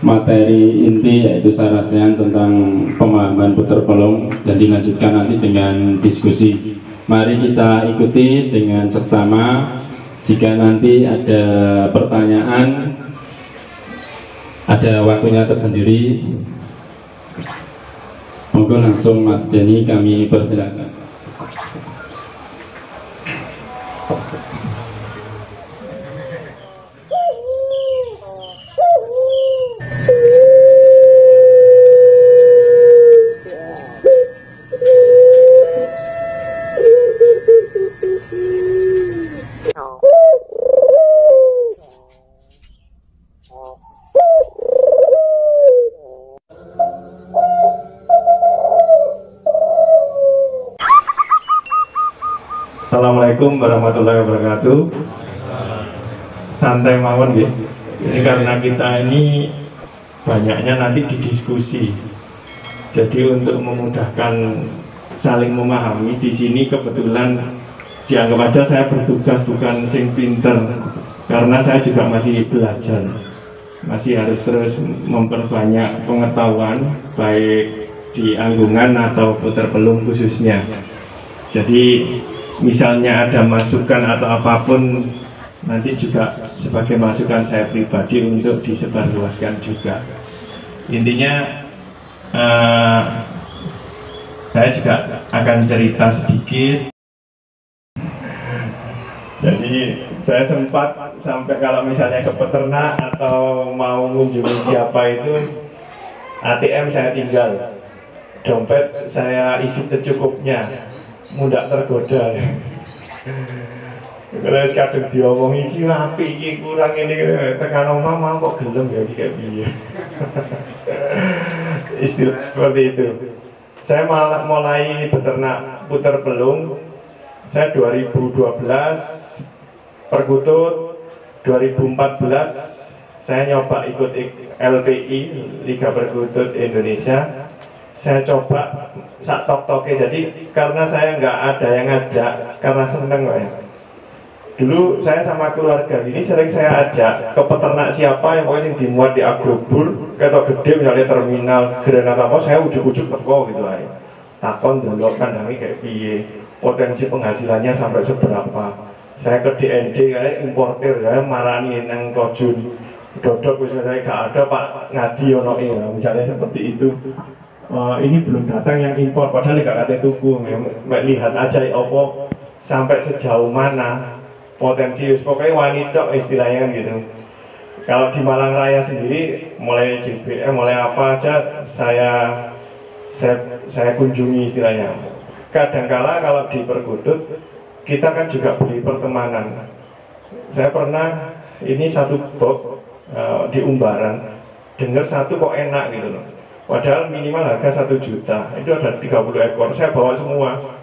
materi inti yaitu sarasehan tentang pemahaman puter pelung dan dilanjutkan nanti dengan diskusi. Mari kita ikuti dengan seksama. Jika nanti ada pertanyaan, ada waktunya tersendiri. Monggo langsung Mas Denny kami persilakan. Assalamualaikum warahmatullahi wabarakatuh. Santai mawon ya. Ini karena kita ini banyaknya nanti didiskusi. Jadi untuk memudahkan saling memahami di sini kebetulan dianggap aja saya bertugas bukan sing pinter, karena saya juga masih belajar. Masih harus terus memperbanyak pengetahuan baik di anggungan atau puter pelung khususnya. Jadi misalnya ada masukan atau apapun nanti juga sebagai masukan saya pribadi untuk disebarluaskan juga. Intinya saya juga akan cerita sedikit. Jadi saya sempat sampai kalau misalnya ke peternak atau mau mengunjungi siapa itu, ATM saya tinggal, dompet saya isi secukupnya, mudah tergoda. Kalau kadang diomongi iki apik iki kurang ini tekan omah kok gelem ya iki kayak piye. Istilah seperti itu. Saya malah mulai beternak puter pelung saya 2012, perkutut 2014 saya nyoba ikut LPI, Liga Perkutut Indonesia. Saya coba sak tok-toke, jadi karena saya nggak ada yang ngajak, karena seneng kok ya. Dulu saya sama keluarga ini sering saya ajak ke peternak siapa yang pokoknya dimuat di agrobur, atau gede misalnya terminal Granat apa, saya ujuk-ujuk teko gitu aja. Takon dulu kandangnya kayak piye, potensi penghasilannya sampai seberapa. Saya ke DND kayak importer ya, marani nang Kojun dodok misalnya gak ada Pak Ngadi ono ya, misalnya seperti itu. Ini belum datang yang impor, padahal gak ada tuku. Lihat aja opo sampai sejauh mana potensi, pokoknya wanita istilahnya gitu. Kalau di Malang Raya sendiri, mulai JBM, mulai apa aja saya kunjungi istilahnya. Kadangkala kalau di perkutut kita kan juga beli pertemanan. Saya pernah ini satu box di Umbaran, dengar satu kok enak gitu loh. Padahal minimal harga 1 juta, itu ada 30 ekor, saya bawa semua.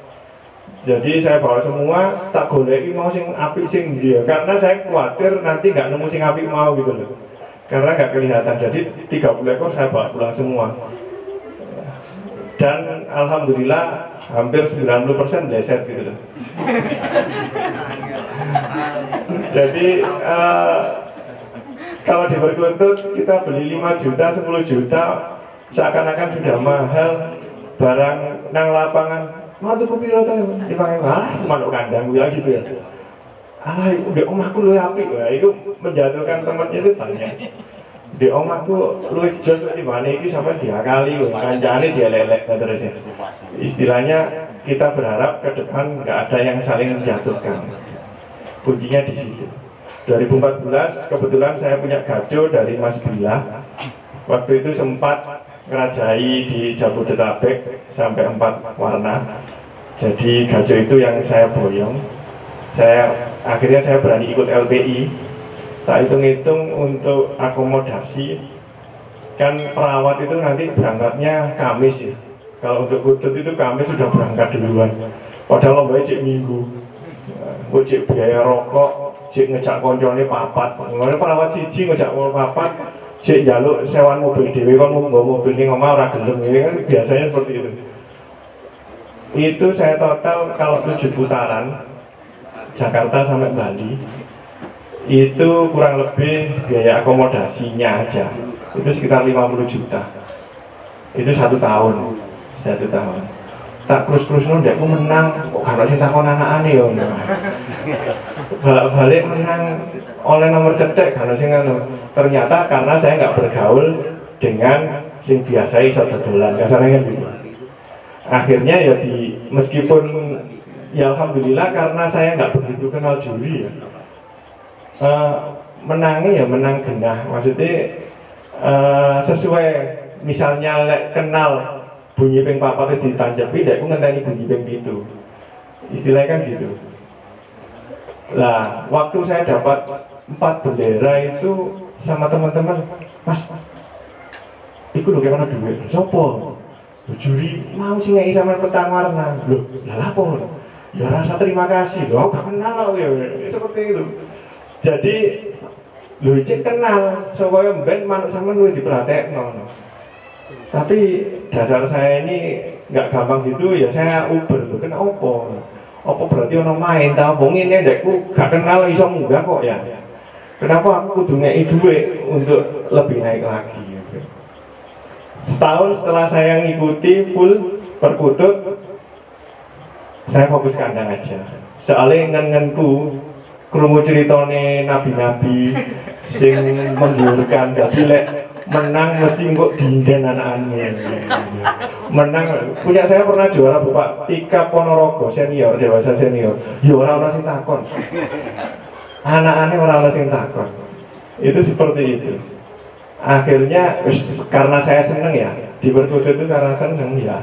Jadi saya bawa semua, tak goleki mau sing apik sing dia, karena saya khawatir nanti nggak nemu sing apik mau gitu loh. Karena nggak kelihatan, jadi 30 ekor saya bawa pulang semua. Dan alhamdulillah hampir 90% bleset gitu loh. Jadi kalau di perkutut kita beli 5 juta, 10 juta seakan-akan sudah mahal. Barang nang lapangan mau tuku piro ta dipangan manuk kandang ya gitu ya. Udah omahku luwih apik ya, itu menjatuhkan temannya itu banyak. Di omahku luwih jos di mana iki sampai diakali lho, kancane dia lelek terus ya. Istilahnya kita berharap ke depan nggak ada yang saling menjatuhkan. Kuncinya di situ. 2014 kebetulan saya punya gajo dari Mas Bila. Waktu itu sempat ngerajai di Jabodetabek sampai 4 warna. Jadi gajo itu yang saya boyong. Akhirnya saya berani ikut LPI. Tak hitung-hitung untuk akomodasi, kan perawat itu nanti berangkatnya Kamis ya. Kalau untuk kutut itu Kamis sudah berangkat duluan. Padahal lombanya cek minggu. Cek biaya rokok, cek ngejak koncone papat. Ngene perawat siji ngejak papat, cek jaluk sewan mobil dhewe kon nggo mobil ning omah ora gelem. Ini kan biasanya seperti itu. Itu saya total kalau 7 putaran Jakarta sampai Bali Itu kurang lebih biaya akomodasinya aja itu sekitar 50 juta. Itu 1 tahun. Tak krus-krus nu ndekku menang kok gak sing takon anakane yo. Balik menang oleh nomor cetek gak sing ngono. Ternyata karena saya nggak bergaul dengan sing biasa iso dodolan kasarnya kan gitu. Akhirnya ya meskipun ya alhamdulillah karena saya nggak begitu kenal juri ya. Menangnya ya menang genah, maksudnya sesuai misalnya kenal bunyi ping papat terus ditanjepi, aku ngenteni bunyi ping itu, istilahnya kan gitu. Lah waktu saya dapat 4 bendera itu sama teman-teman, mas, iku lho kayak mana duit, sopo, juri mau sih ngei sama petang warna, loh, lah lapor, ya rasa terima kasih, loh, gak kenal ya, seperti itu. Jadi lu cek kenal, supaya ben manuk sama lu diperhatiin. Tapi dasar saya ini nggak gampang gitu ya, saya uber lu kena opo berarti ono main tabungin ya dekku gak kenal iso munggah kok ya. Kenapa aku kudu ngei duit untuk lebih naik lagi? Setahun setelah saya ngikuti full perkutut, saya fokus kandang aja. Soalnya ngen-ngenku krungu ceritane nabi-nabi sing menggiurkan, dadi lek menang mesti kok dinden anak-anaknya. Menang punya saya pernah juara Bapak Tika Ponorogo senior, dewasa senior. Ya ora sing takon. Anak-anaknya ora sing takon. Itu seperti itu. Akhirnya karena saya seneng ya, di perkutut itu karena seneng ya.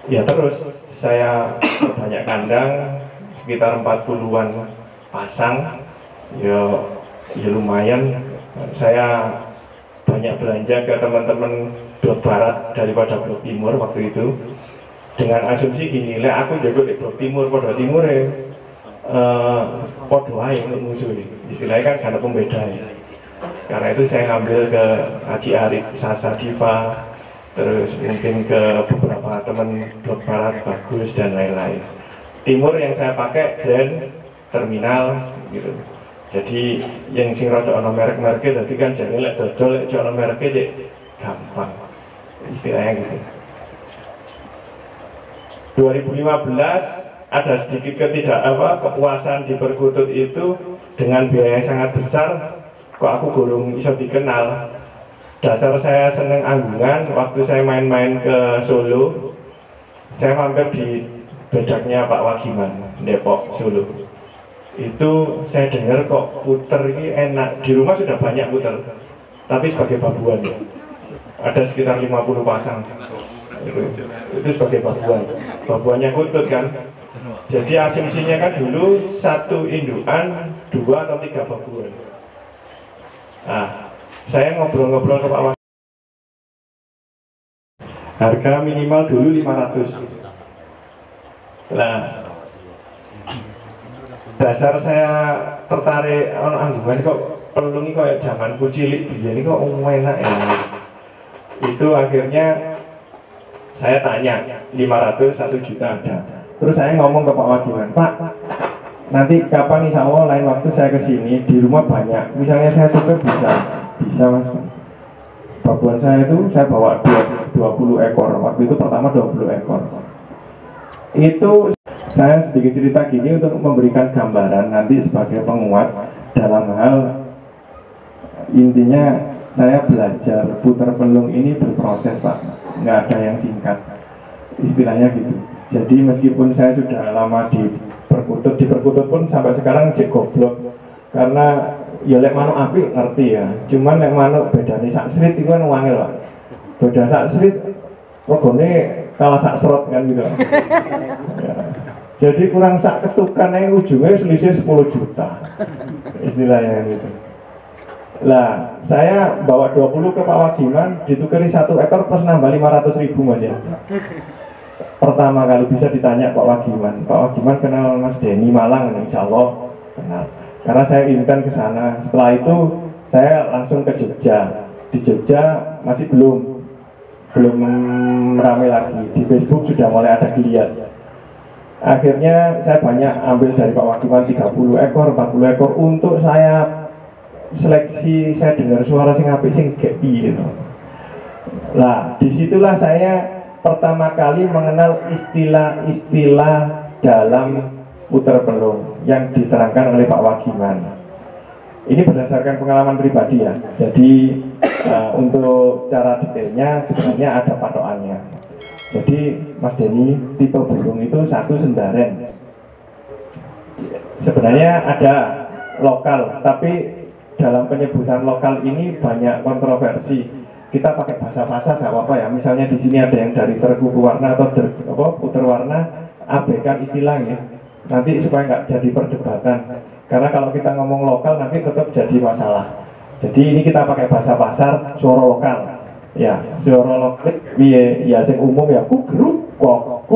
Ya terus saya banyak kandang sekitar 40-an pasang, ya lumayan. Saya banyak belanja ke teman-teman blok barat daripada blok timur waktu itu, dengan asumsi gini, lek aku jago di blok timur, pada timur ya podo aja untuk musuh, istilahnya kan karena pembeda ya. Karena itu saya ngambil ke Haji Arif, Sasa Diva, terus mungkin ke beberapa teman blok barat bagus dan lain-lain. Timur yang saya pakai Grand Terminal gitu. Jadi yang sing rada ana merek-merke dadi kan jane lek dodol lek ana mereke cek gampang. Istilahnya gitu. 2015 ada sedikit kepuasan di perkutut itu dengan biaya yang sangat besar. Kok aku gurung iso dikenal. Dasar saya seneng anggungan, waktu saya main-main ke Solo, saya mampir di bedaknya Pak Wagiman, Depok, Solo. Itu saya dengar kok puter ini enak. Di rumah sudah banyak puter, tapi sebagai babuan ya. Ada sekitar 50 pasang. Itu sebagai babuan. Babuannya kutut kan. Jadi asumsinya kan dulu 1 indukan 2 atau 3 babuan. Nah, saya ngobrol-ngobrol ke Pak Wagiman. Harga minimal dulu 500. Nah, dasar saya tertarik ono anggungan kok pelungi kok zamanku cilik biyen kok enak ya. Itu akhirnya saya tanya 500 1 juta ada. Terus saya ngomong ke Pak Wagiman, Pak, nanti kapan insya Allah lain waktu saya kesini di rumah banyak. Misalnya saya tukar bisa mas. Babuan saya itu saya bawa 20 ekor. Waktu itu pertama 20 ekor. Itu saya sedikit cerita gini untuk memberikan gambaran nanti sebagai penguat dalam hal intinya saya belajar putar pelung ini berproses Pak, nggak ada yang singkat istilahnya gitu. Jadi meskipun saya sudah lama di perkutut pun sampai sekarang cek goblok karena ya lek manuk api ngerti ya, cuman lek manuk bedane sak srit itu kan wangil Pak. Beda sak srit regane kalah sak serot kan gitu. Ya. Jadi kurang sak ketukan yang ujungnya selisih 10 juta istilahnya gitu. Lah saya bawa 20 ke Pak Wagiman, ditukari 1 ekor plus nambah 500.000 aja. Pertama kali bisa ditanya Pak Wagiman kenal Mas Denny Malang, insya Allah kenal. Karena saya inginkan ke sana. Setelah itu saya langsung ke Jogja. Di Jogja masih belum ramai lagi. Di Facebook sudah mulai ada geliat. Akhirnya saya banyak ambil dari Pak Wadiman 30 ekor, 40 ekor untuk saya seleksi. Saya dengar suara sing apik sing gak piye gitu. Nah, disitulah saya pertama kali mengenal istilah-istilah dalam puter pelung yang diterangkan oleh Pak Wadiman. Ini berdasarkan pengalaman pribadi ya. Jadi untuk secara detailnya sebenarnya ada patokannya. Jadi Mas Denny, tipe burung itu satu sendaren. Sebenarnya ada lokal, tapi dalam penyebutan lokal ini banyak kontroversi. Kita pakai bahasa gak apa-apa ya. Misalnya di sini ada yang dari terkuku warna atau puter warna, abaikan istilahnya. Nanti supaya nggak jadi perdebatan. Karena kalau kita ngomong lokal nanti tetap jadi masalah. Jadi ini kita pakai bahasa pasar, suara lokal. Ya, suara lokal ya sing umum ya kugruk kok.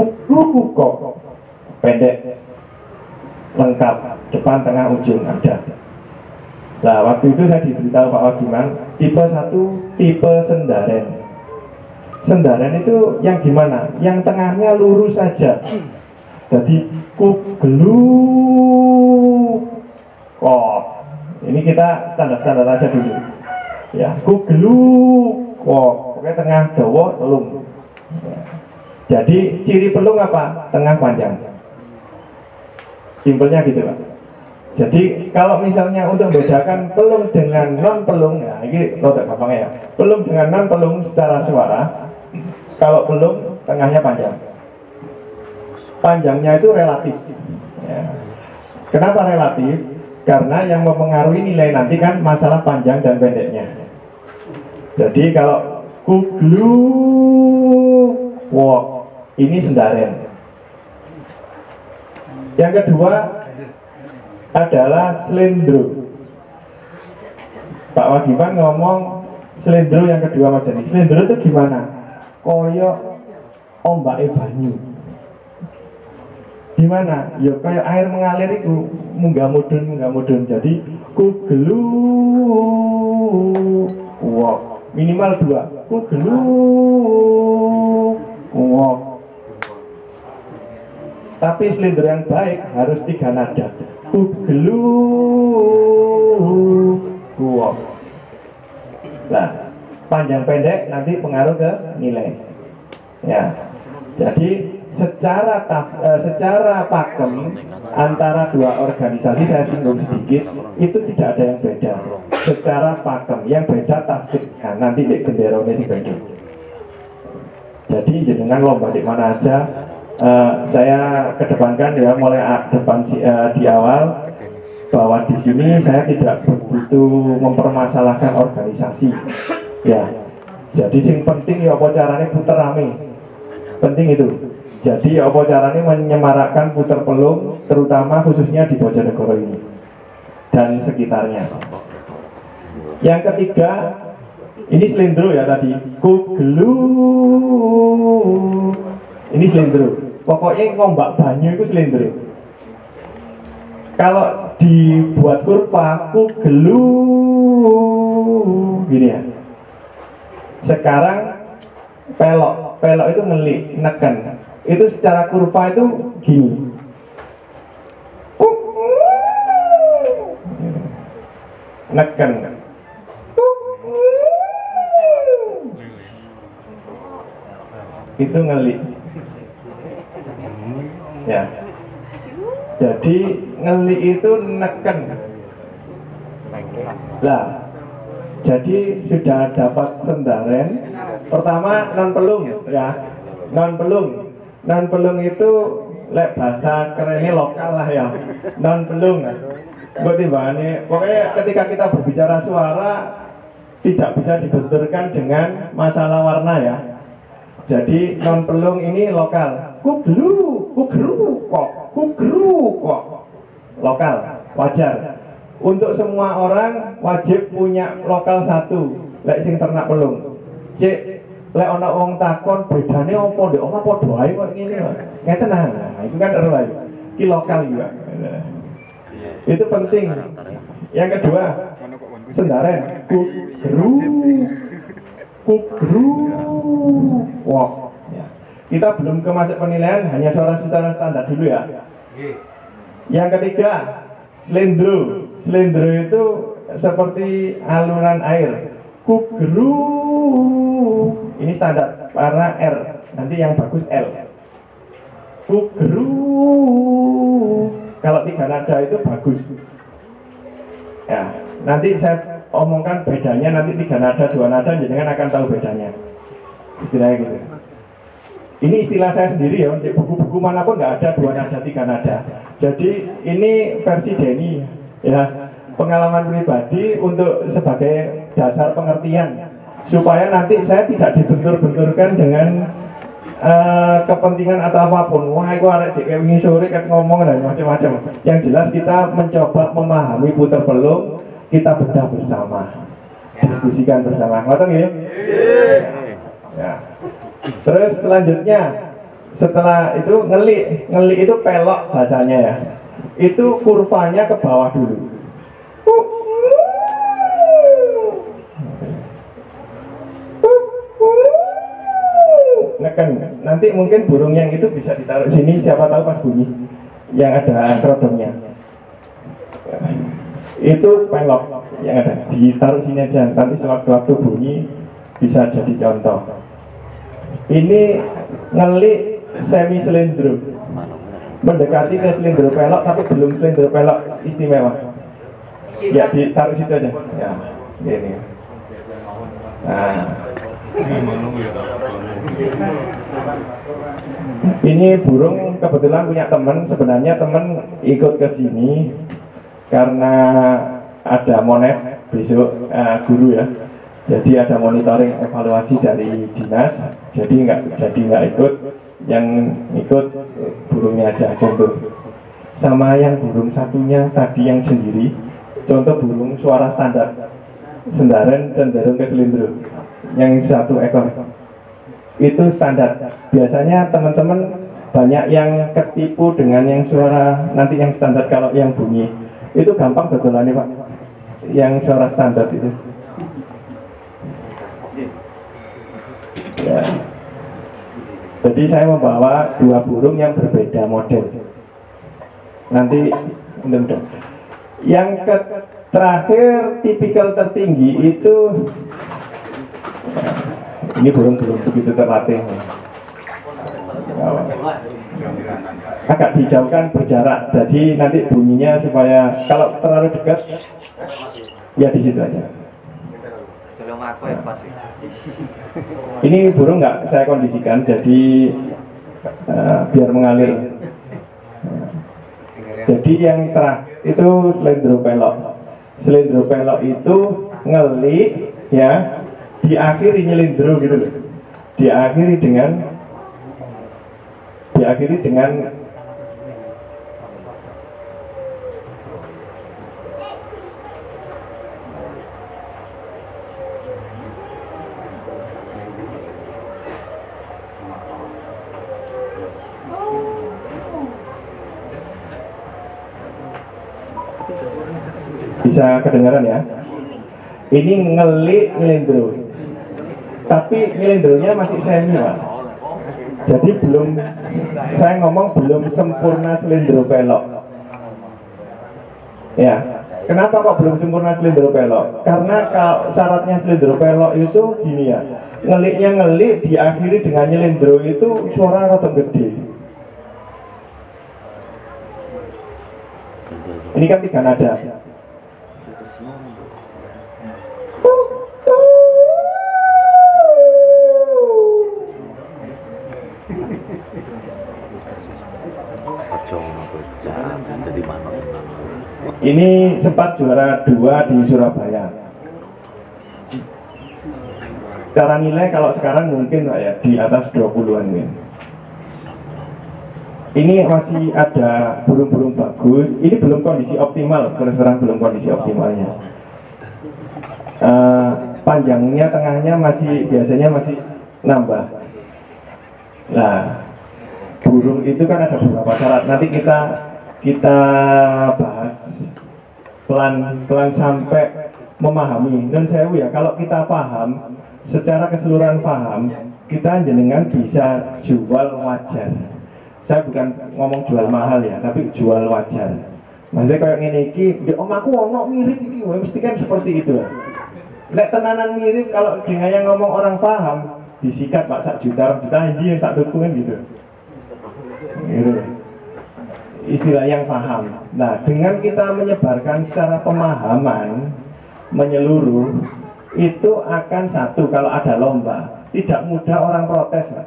Pendek, lengkap, depan, tengah, ujung ada. Nah, waktu itu saya diberitahu Pak Wadiman, tipe 1, tipe sendaren. Sendaren itu yang gimana? Yang tengahnya lurus saja. Jadi kugeluk kok. Ini kita standar aja dulu. Ya, kugeluk kok. Pokoknya tengah dawa pelung. Ya. Jadi ciri pelung apa? Tengah panjang. Simpelnya gitu Pak. Jadi kalau misalnya untuk membedakan pelung dengan non pelung, ya ini roda gampangnya ya. Pelung dengan non pelung secara suara, kalau pelung tengahnya panjang. Panjangnya itu relatif. Ya. Kenapa relatif? Karena yang mempengaruhi nilai nanti kan masalah panjang dan pendeknya. Jadi kalau kugluk wok, ini sendaren. Yang kedua adalah slendro. Pak Wadiman ngomong slendro yang kedua Mas Denny. Slendro itu gimana? Koyok ombak banyu. Gimana? Ya kayak air mengalir itu munggah mudun. Jadi kugeluk wok. Minimal 2. Kugeluk wok. Tapi slender yang baik harus 3 nada. Kugeluk wok. Nah, panjang pendek nanti pengaruh ke nilai. Ya. Jadi secara pakem antara dua organisasi saya singgung sedikit itu tidak ada yang beda. Secara pakem yang beda tafsirnya nanti di benderanya sih beda. Jadi jenengan lomba di mana aja. Saya kedepankan ya mulai di awal bahwa di sini saya tidak begitu mempermasalahkan organisasi. Ya. Jadi yang penting ya apa caranya puter rame. Penting itu. Jadi apa caranya menyemarakkan puter pelung terutama khususnya di Bojonegoro ini dan sekitarnya. Yang ketiga ini slendro ya tadi. Kugeluk. Ini slendro. Pokoknya ngombak banyu itu slendro. Kalau dibuat kurva kugeluk gini ya. Sekarang pelok itu ngelik, neken. Itu secara kurva itu gini. Neken. Itu ngelik. Ya. Jadi ngelik itu neken. Lah. Jadi sudah dapat sendaren. Pertama non pelung ya. Non pelung itu lek bahasa kerennya lokal lah ya. Non pelung. Pokoknya ketika kita berbicara suara tidak bisa dibenturkan dengan masalah warna ya. Jadi non pelung ini lokal. Kugru kok. Lokal, wajar. Untuk semua orang wajib punya lokal satu. Lek sing ternak pelung. Cek lek ana wong takon bedane apa ndek omah padha ae kok ngene lho. Ngeten nah, itu kan ero ae. Ki lokal juga. Itu penting. Yang kedua, sendaren kugru wok. Ya. kita belum ke masuk penilaian, hanya suara-suara standar dulu ya. Yang ketiga, slendro. Slendro itu seperti aluran air. Kugru. Ini standar warna R. Nanti yang bagus L. Kugru. Kalau 3 nada itu bagus. Ya, nanti saya omongkan bedanya, nanti 3 nada, 2 nada, jangan akan tahu bedanya. Istilahnya gitu. Ini istilah saya sendiri ya, di buku-buku manapun nggak ada 2 nada, 3 nada. Jadi ini versi Denny ya, pengalaman pribadi untuk sebagai dasar pengertian, supaya nanti saya tidak dibentur-benturkan dengan kepentingan atau apapun. Wah, itu ada cek wingi sore kan ngomong dan macam-macam. Yang jelas kita mencoba memahami putar pelung, kita bedah bersama, diskusikan bersama. Ngoten nggih? Ya. Terus selanjutnya setelah itu ngeli itu pelok bahasanya ya. Itu kurvanya ke bawah dulu. Neken. Nanti mungkin burung yang itu bisa ditaruh sini, siapa tahu pas bunyi yang ada kerodongnya. Itu pelok yang ada, ditaruh sini aja. Nanti sewaktu-waktu bunyi bisa jadi contoh. Ini ngelik semi selendro, mendekati ke selendro pelok tapi belum selendro pelok istimewa. Ya ditaruh situ aja. Ya, ini. Nah, ini burung kebetulan punya teman. Sebenarnya teman ikut ke sini karena ada monet besok guru ya. Jadi ada monitoring evaluasi dari dinas. Jadi nggak ikut. Yang ikut burungnya aja contoh. Sama yang burung satunya tadi yang sendiri. Contoh burung suara standar. Sendaren cenderung ke selindro. Yang 1 ekor. Itu standar. Biasanya teman-teman banyak yang ketipu dengan yang suara nanti yang standar. Kalau yang bunyi itu gampang betulannya Pak. Yang suara standar itu. Ya. Jadi saya membawa 2 burung yang berbeda model. Nanti mudah-mudahan. Yang terakhir tipikal tertinggi itu ini burung belum begitu terlatih. Agak dijauhkan berjarak. Jadi nanti bunyinya supaya kalau terlalu dekat ya di situ aja. Ini burung nggak saya kondisikan, jadi biar mengalir. Jadi yang terakhir itu selendro pelok. Selendro pelok itu ngelik ya, diakhiri nyelindro gitu loh. Diakhiri dengan bisa kedengaran ya. Ini ngelik nyelindro, tapi nyelindronya masih semi Pak. Jadi belum, saya ngomong belum sempurna selindro pelok. Ya, kenapa kok belum sempurna selindro pelok? Karena kalau syaratnya selindro pelok itu gini ya, ngeliknya ngelik diakhiri dengan nyelindro itu suara rada gede. Ini kan 3 nada. Ini sempat juara 2 di Surabaya. Cara nilai kalau sekarang mungkin ya di atas 20-an nih. Ini masih ada burung-burung bagus. Ini belum kondisi optimal, terus terang belum kondisi optimalnya. Panjangnya, tengahnya masih biasanya masih nambah. Nah, burung itu kan ada beberapa syarat. Nanti kita bahas pelan-pelan sampai memahami. Dan saya ya, kalau kita paham secara keseluruhan paham, kita jenengan bisa jual wajar. Saya bukan ngomong jual mahal ya, tapi jual wajar. Maksudnya kayak ngene iki, di om aku ono mirip iki, mesti kan seperti itu. Nek tenanan mirip kalau dengan yang ngomong orang paham, disikat Pak 1 juta, 2 juta, ini sak dokumen gitu. Gitu. Istilah yang paham. Nah, dengan kita menyebarkan secara pemahaman menyeluruh, itu akan satu kalau ada lomba, tidak mudah orang protes, Pak.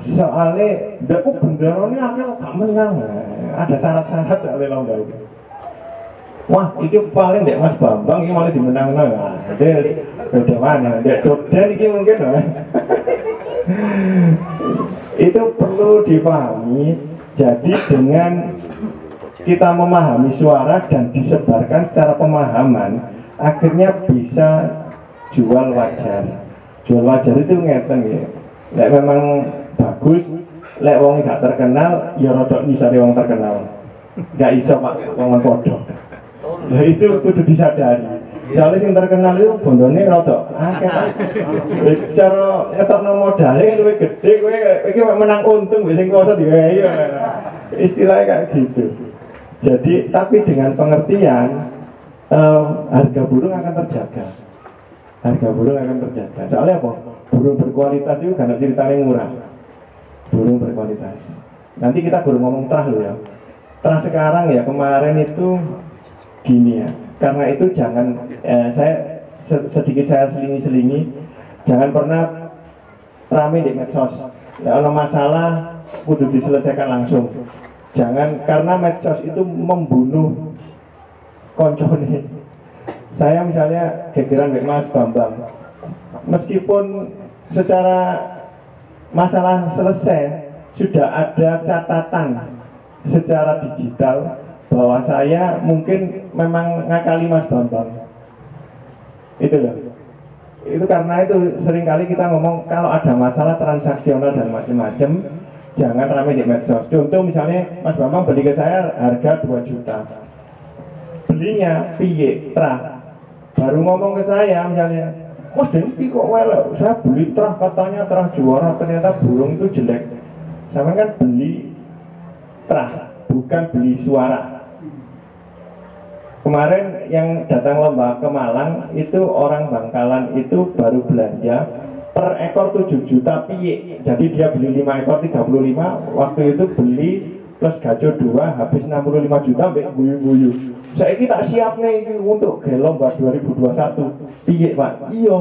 Soalnya aku benderone akeh kok gak menang. Ada syarat-syarat soalnya lomba itu. Wah, itu paling dek Mas Bambang ini malah dimenang-menang. Jadi beda mana? Dek Jordan ini mungkin itu perlu dipahami. Jadi dengan kita memahami suara dan disebarkan secara pemahaman, akhirnya bisa jual wajar. Jual wajar itu ngeten ya. Lek memang bagus, lek wong gak terkenal, ya rodok nisari wong terkenal. Gak iso Pak, wong podo. Nah itu kudu disadari. Soalnya sing terkenal itu bondone rodok akeh. Cara ngetokno modale luwih gedhe kowe iki menang untung wis sing kuwasa diwehi. Istilahnya kayak gitu. Jadi tapi dengan pengertian harga burung akan terjaga. Harga burung akan terjaga. Soalnya apa? Burung berkualitas itu gak ceritanya murah. Burung berkualitas. Nanti kita baru ngomong terah loh ya. Terah sekarang ya, kemarin itu gini ya. Karena itu jangan saya sedikit saya selingi-selingi, jangan pernah rame di medsos. Kalau masalah kudu diselesaikan langsung. Jangan, karena medsos itu membunuh koncone. Saya misalnya gegeran Mbak Mas Bambang, meskipun secara masalah selesai, sudah ada catatan secara digital bahwa saya mungkin memang ngakali Mas Bambang. Itu loh. Itu karena itu seringkali kita ngomong kalau ada masalah transaksional dan macam-macam, jangan ramai di medsos. Contoh misalnya Mas Bambang beli ke saya harga 2 juta. Belinya piye trah. Baru ngomong ke saya misalnya, Mas Denki kok welek, saya beli terah katanya terah juara, ternyata burung itu jelek. Sama kan beli terah, bukan beli suara. Kemarin yang datang lomba ke Malang itu orang Bangkalan itu baru belanja per ekor 7 juta piye. Jadi dia beli 5 ekor 35, waktu itu beli plus gajo 2 habis 65 juta mbek guyu-guyu. Saya tak siap nih untuk ke lomba 2021. Piye Pak? Iya,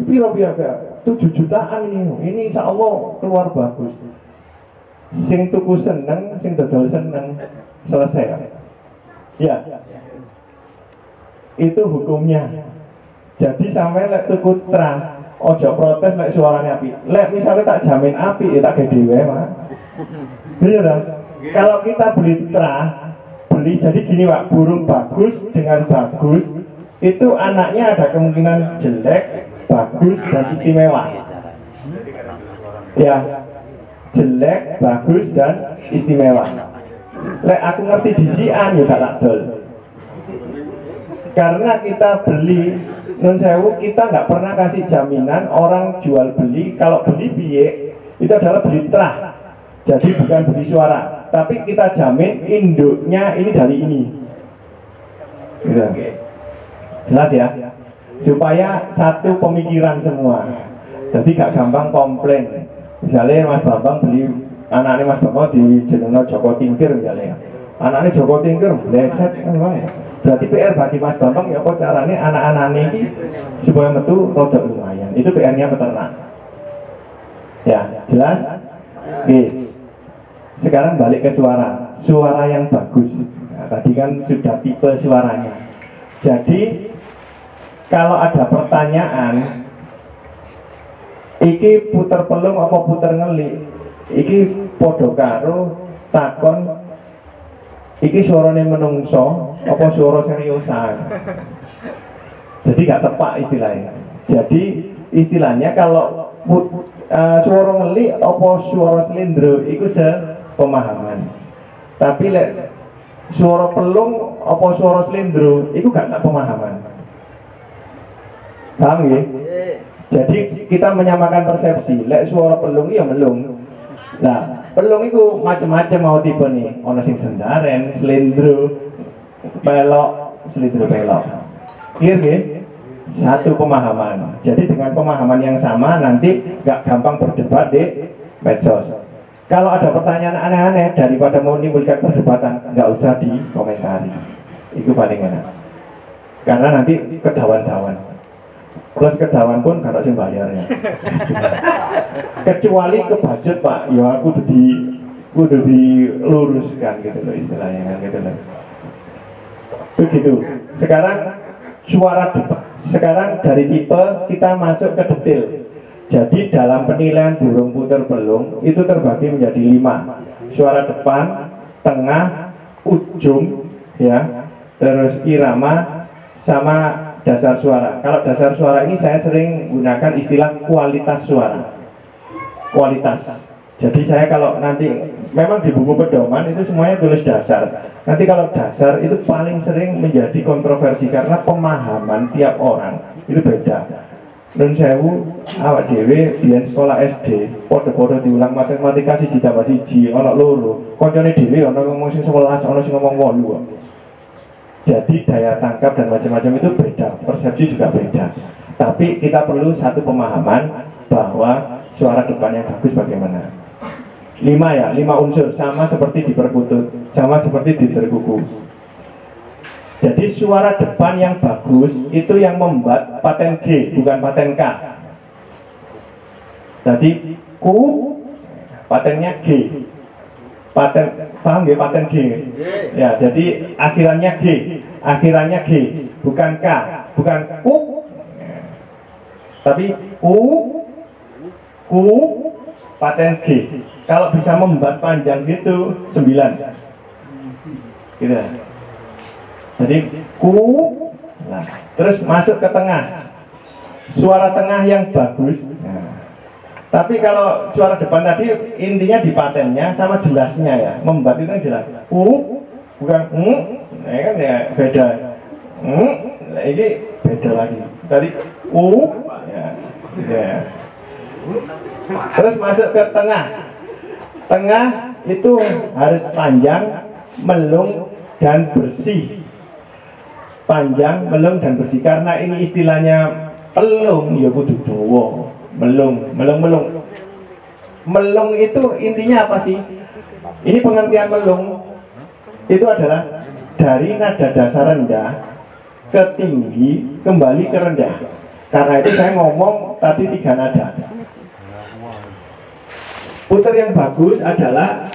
piro 7 jutaan ini insya Allah keluar bagus. Sing tuku seneng, sing dodol seneng, selesai. Ya, itu hukumnya. Jadi sampai lek tuku terah, ojo protes lek suaranya api. Lek misalnya tak jamin api, ya tak gede Pak. Iya dong. Kalau kita beli terah, beli jadi gini Pak, burung bagus dengan bagus itu anaknya ada kemungkinan jelek, bagus dan istimewa. Ya, jelek, bagus dan istimewa. Lek aku ngerti disian ya tak dol. Karena kita beli nun sewu, kita nggak pernah kasih jaminan orang jual beli. Kalau beli piye itu adalah beli terah, jadi bukan beli suara. Tapi kita jamin induknya ini dari ini. Gitu. Jelas ya? Supaya satu pemikiran semua. Jadi gak gampang komplain. Misalnya Mas Bambang beli, anaknya Mas Bambang di jenengno Joko Tingkir misalnya. Anaknya Joko Tingkir, bleset memang. Berarti PR bagi Mas Bambang ya kok caranya anak-anak ini supaya metu rodok lumayan. Itu PR-nya peternak. Ya, jelas? Oke. Sekarang balik ke suara. Suara yang bagus. Nah, tadi kan sudah tipe suaranya. Jadi kalau ada pertanyaan, iki puter pelung apa puter ngelik, iki podo karo takon, iki suaranya menungso apa suara seriusan. Jadi gak tepat istilahnya. Jadi istilahnya kalau suara ngelik apa suara selindro itu sepemahaman. Tapi lek suara pelung apa suara selindro itu gak sepemahaman. Paham ya? Jadi kita menyamakan persepsi. Lek suara pelung ya melung. Nah, pelung itu macam-macam mau tipe nih. Ono sing sendaren, slendro, pelok, slendro pelok. Clear nggih? Satu pemahaman. Jadi dengan pemahaman yang sama nanti nggak gampang berdebat di medsos. Kalau ada pertanyaan aneh-aneh daripada mau menimbulkan perdebatan, nggak usah dikomentari. Itu paling enak. Karena nanti kedawan-dawan. Plus kedawan pun kalau sing bayarnya. Kecuali kebacut Pak, ya aku udah diluruskan gitu loh istilahnya kan gitu loh. Begitu. Sekarang suara depan. Sekarang dari tipe kita masuk ke detail. Jadi dalam penilaian burung puter belung itu terbagi menjadi 5. Suara depan, tengah, ujung, ya, terus irama, sama dasar suara. Kalau dasar suara ini saya sering gunakan istilah kualitas suara. Kualitas. Jadi saya kalau nanti memang di buku pedoman itu semuanya tulis dasar. Nanti kalau dasar itu paling sering menjadi kontroversi karena pemahaman tiap orang itu beda. Dan sewu awak dhewe biyen sekolah SD, podo-podo diulang matematika siji tambah siji, ana loro. Koncone dhewe ana ngomong sing 11, ana sing ngomong 8. Jadi daya tangkap dan macam-macam itu beda, persepsi juga beda. Tapi kita perlu satu pemahaman bahwa suara depan yang bagus bagaimana. 5 ya, 5 unsur sama seperti di perkutut, sama seperti di terkuku. Jadi suara depan yang bagus itu yang membuat paten G, bukan paten K. Jadi ku patennya G. Paten, paham ya paten G? Ya, jadi akhirannya G, bukan K, bukan ku. Tapi ku paten G. Kalau bisa membuat panjang gitu 9. Gitu. Jadi ku, nah, terus masuk ke tengah, suara tengah yang bagus. Nah, tapi kalau suara depan tadi intinya di patennya sama jelasnya ya, membuat itu yang jelas. Bukan nah kan ya beda. Nah ini beda lagi. Tadi ya. Terus masuk ke tengah. Tengah itu harus panjang, melung dan bersih. Panjang, melung dan bersih. Karena ini istilahnya pelung ya kudu dawa. Melung. Melung itu intinya apa sih? Ini pengertian melung itu adalah dari nada dasar rendah ke tinggi kembali ke rendah. Karena itu saya ngomong tadi 3 nada. Puter yang bagus adalah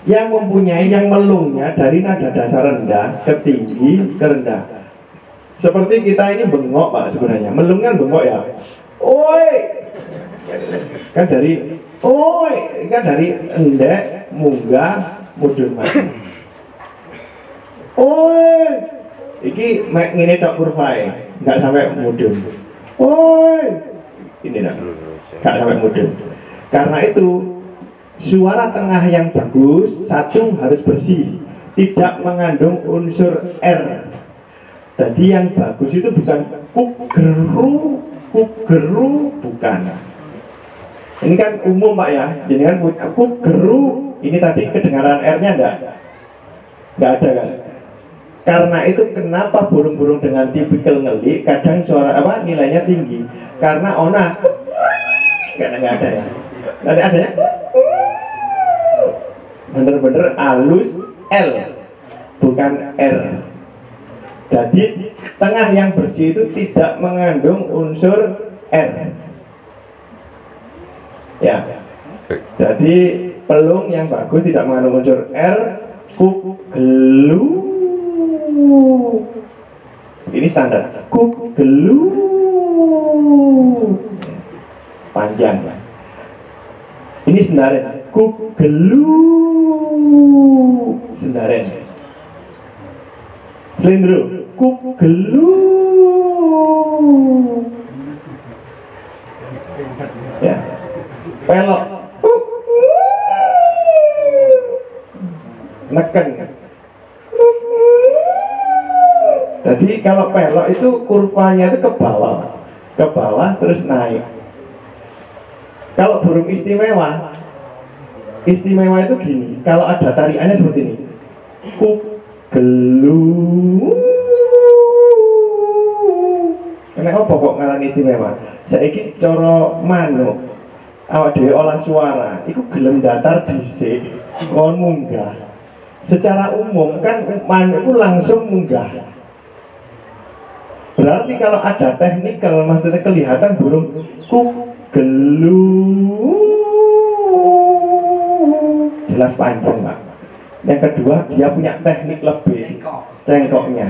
yang mempunyai yang melungnya dari nada dasar rendah ke tinggi ke rendah. Seperti kita ini bengok Pak sebenarnya. Melung kan bengok ya. Oi. Kan dari endek, munggah, mudun mati. Oi. Iki mek ngene tok kurvae, enggak sampai mudun. Oi. Ini enggak sampai mudun. Karena itu suara tengah yang bagus satu harus bersih, tidak mengandung unsur R. Jadi yang bagus itu bukan kugeru, bukan. Ini kan umum Pak ya. Jadi kan kugeru, ini tadi kedengaran R-nya enggak ada kan. Karena itu kenapa burung-burung dengan tipikal ngelik kadang suara nilainya tinggi. Karena ona enggak ada ya. Nanti adanya bener-bener halus L, bukan R. Jadi tengah yang bersih itu tidak mengandung unsur R. Ya. Jadi pelung yang bagus tidak mengandung unsur R. Kugelu. Ini standar. Kugelu. Panjang. Ini sendaren. Kugelu. Sendaren. Slendro. Kugelu. Ya. Pelok. Neken. Jadi kalau pelok itu kurvanya itu ke bawah. ke bawah terus naik. Kalau burung istimewa itu gini, kalau ada tariannya seperti ini. Kugelu. Kenapa kok ngarani istimewa? Saiki cara manuk awak dhewe olah suara, iku gelem datar dhisik, kon munggah. Secara umum kan manuk itu langsung munggah. Berarti kalau ada teknik, kalau maksudnya kelihatan burung kugelu jelas panjang, Pak. Yang kedua, dia punya teknik lebih, cengkoknya.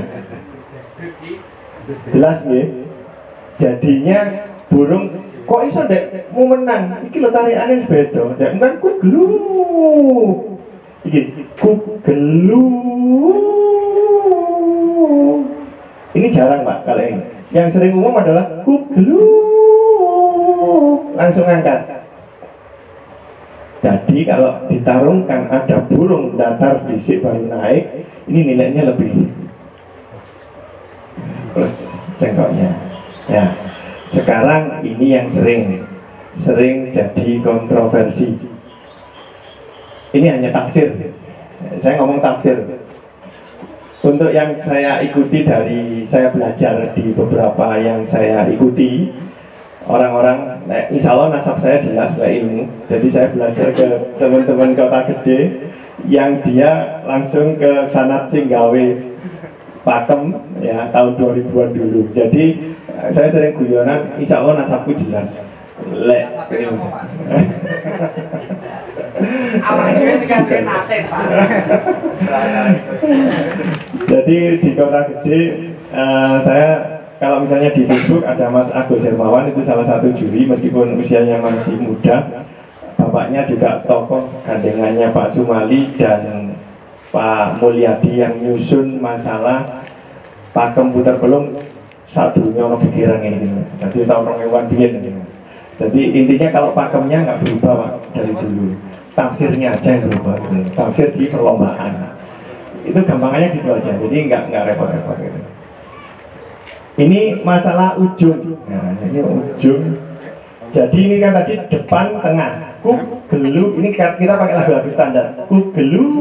Jelas ya. Jadinya burung kok iso dek mau menang. Iki lho tarikane beda. Dek kan kugelu. Iki kugelu. Ini jarang, Pak, kalau ini. Yang sering umum adalah kugelu. Langsung angkat. Jadi kalau ditarungkan ada burung datar bisik baru naik, ini nilainya lebih plus cengkoknya. Ya, sekarang ini yang sering jadi kontroversi. Ini hanya tafsir. Saya ngomong tafsir. Untuk yang saya ikuti dari saya belajar di beberapa yang saya ikuti, orang-orang, insya Allah nasab saya jelas ke ilmu. Jadi saya belajar ke teman-teman kota gede yang dia langsung ke sanat Singgawe Pakem ya tahun 2000-an dulu. Jadi saya sering guyonan, insya Allah nasabku jelas. Lek ilmu. Jadi di kota gede saya kalau misalnya di Facebook ada Mas Agus Hermawan, itu salah satu juri meskipun usianya masih muda. Bapaknya juga tokoh gandengannya Pak Sumali dan Pak Mulyadi yang nyusun masalah Pakem Puter Belum satu nyono pikiran ini. Jadi tahun 2000-an ini. Jadi intinya kalau pakemnya nggak berubah, Pak, dari dulu. Tafsirnya aja yang berubah. Tafsir di perlombaan. Itu gampangannya gitu aja. Jadi nggak repot-repot gitu. Ini masalah ujung. Nah, ini ujung. Jadi ini kan tadi depan, tengah. Kugelu. Ini kita pakai lagu-lagu standar. Kugelu.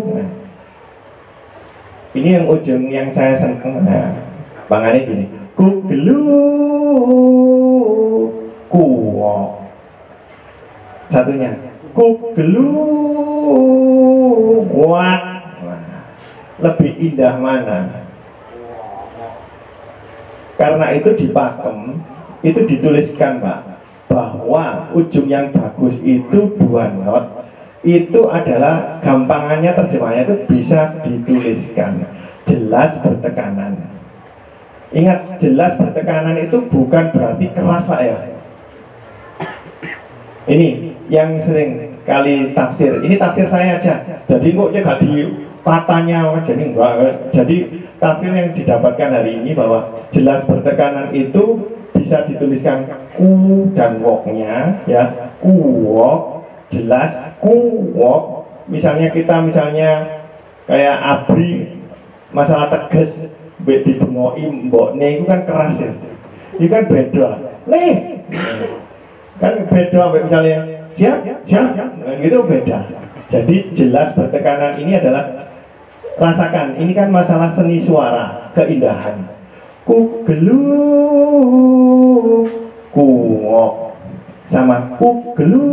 Nah, ini yang ujung yang saya seneng. Nah, bangannya gini. Kugelu. Kuwo. Satunya. Kugelu. Wak. Nah, lebih indah mana? Karena itu di Pakem itu dituliskan, Pak, bahwa ujung yang bagus itu 2 not itu adalah gampangannya terjemahannya itu bisa dituliskan jelas bertekanan. Ingat, jelas bertekanan itu bukan berarti keras, Pak, ya. Ini yang sering kali tafsir. Ini tafsir saya aja. Jadi kok gak di patahnya, jadi enggak. Jadi tafsir yang didapatkan hari ini bahwa jelas bertekanan itu bisa dituliskan ku dan woknya, ya. Kuwok, jelas kuwok. Misalnya kayak abri masalah tegas di bengoi mbokne itu kan keras ya. Ini kan beda. Kan beda, misalnya siap, gitu beda. Jadi jelas bertekanan ini adalah, rasakan, ini kan masalah seni suara, keindahan. Kugelu, kuwok, sama kugelu,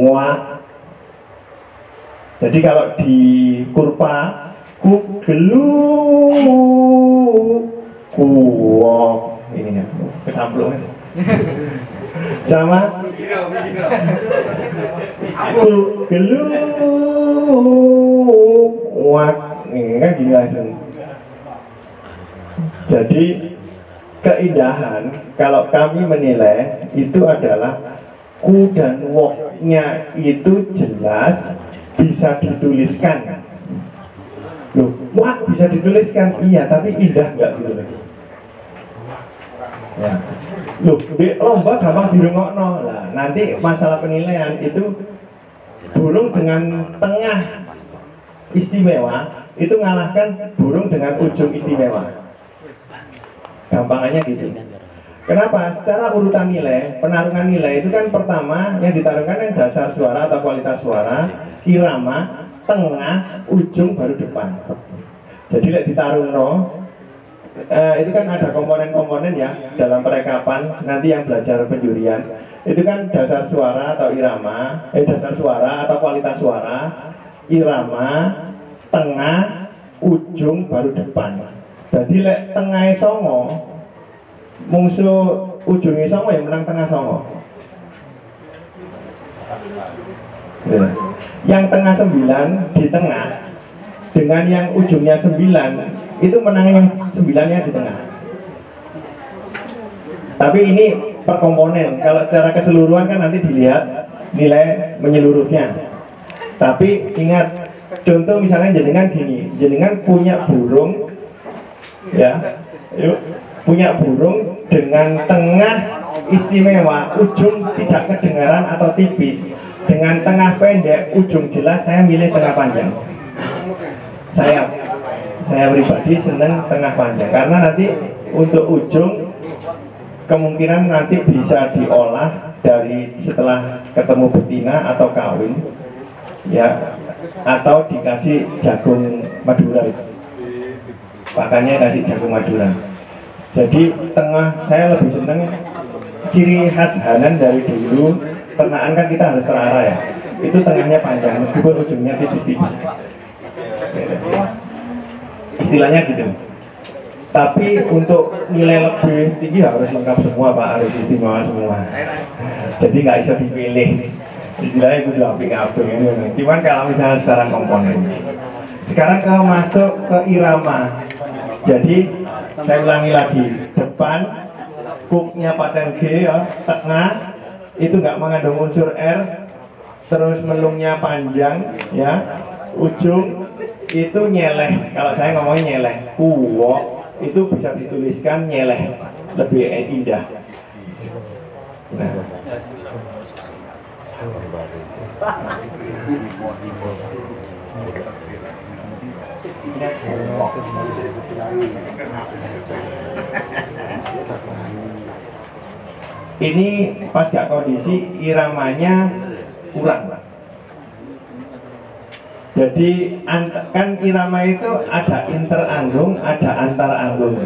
wak. Jadi kalau di kurva, kugelu, kuwok, ini ya, kesamplung. Sama kugelu, wak, ini kan gini langsung. Jadi keindahan kalau kami menilai itu adalah ku dan woknya itu jelas bisa dituliskan. Loh, wak bisa dituliskan, iya, tapi indah nggak ditulis. Ya. Loh, di lomba gampang dirungokno lah. Nanti masalah penilaian itu burung dengan tengah istimewa itu ngalahkan burung dengan ujung istimewa. Gampangannya gitu. Kenapa? Secara urutan nilai, penarungan nilai itu kan pertama yang ditarungkan yang dasar suara atau kualitas suara, irama, tengah, ujung, baru depan. Jadi lek ditarung itu kan ada komponen-komponen ya dalam perekapan nanti yang belajar penjurian. Itu kan dasar suara atau irama, dasar suara atau kualitas suara, irama, tengah, ujung, baru depan. Jadi lek tengahnya songo, musuh ujungnya songo yang menang tengah songo. Ya. Yang tengah 9 di tengah dengan yang ujungnya 9 itu menang yang 9-nya di tengah. Tapi ini per komponen. Kalau secara keseluruhan kan nanti dilihat nilai menyeluruhnya. Tapi ingat, contoh misalnya jenengan gini, jenengan punya burung, ya, yuk, punya burung dengan tengah istimewa, ujung tidak kedengaran atau tipis, dengan tengah pendek, ujung jelas. Saya milih tengah panjang. Saya pribadi senang tengah panjang karena nanti untuk ujung kemungkinan nanti bisa diolah dari setelah ketemu betina atau kawin, ya, atau dikasih jagung Madura itu. Pakannya kasih jagung Madura. Jadi tengah saya lebih senang. Ciri khas Hanan dari dulu, ternakan kan kita harus terarah ya. Itu tengahnya panjang meskipun ujungnya tipis-tipis. Istilahnya gitu. Tapi untuk nilai lebih tinggi harus lengkap semua Pak, harus istimewa semua. Jadi nggak bisa dipilih. Istilahnya itu udah apik-apik ini. Cuman kalau misalnya secara komponen. Sekarang kalau masuk ke irama. Jadi saya ulangi lagi, depan kuknya paten G ya, tengah itu nggak mengandung unsur R, terus melungnya panjang ya, ujung itu nyeleh. Kalau saya ngomongnya nyeleh, kuwok itu bisa dituliskan nyeleh, lebih indah. Nah. Ini pas gak kondisi iramanya kurang. Jadi kan irama itu ada interanggung, ada antaranggung.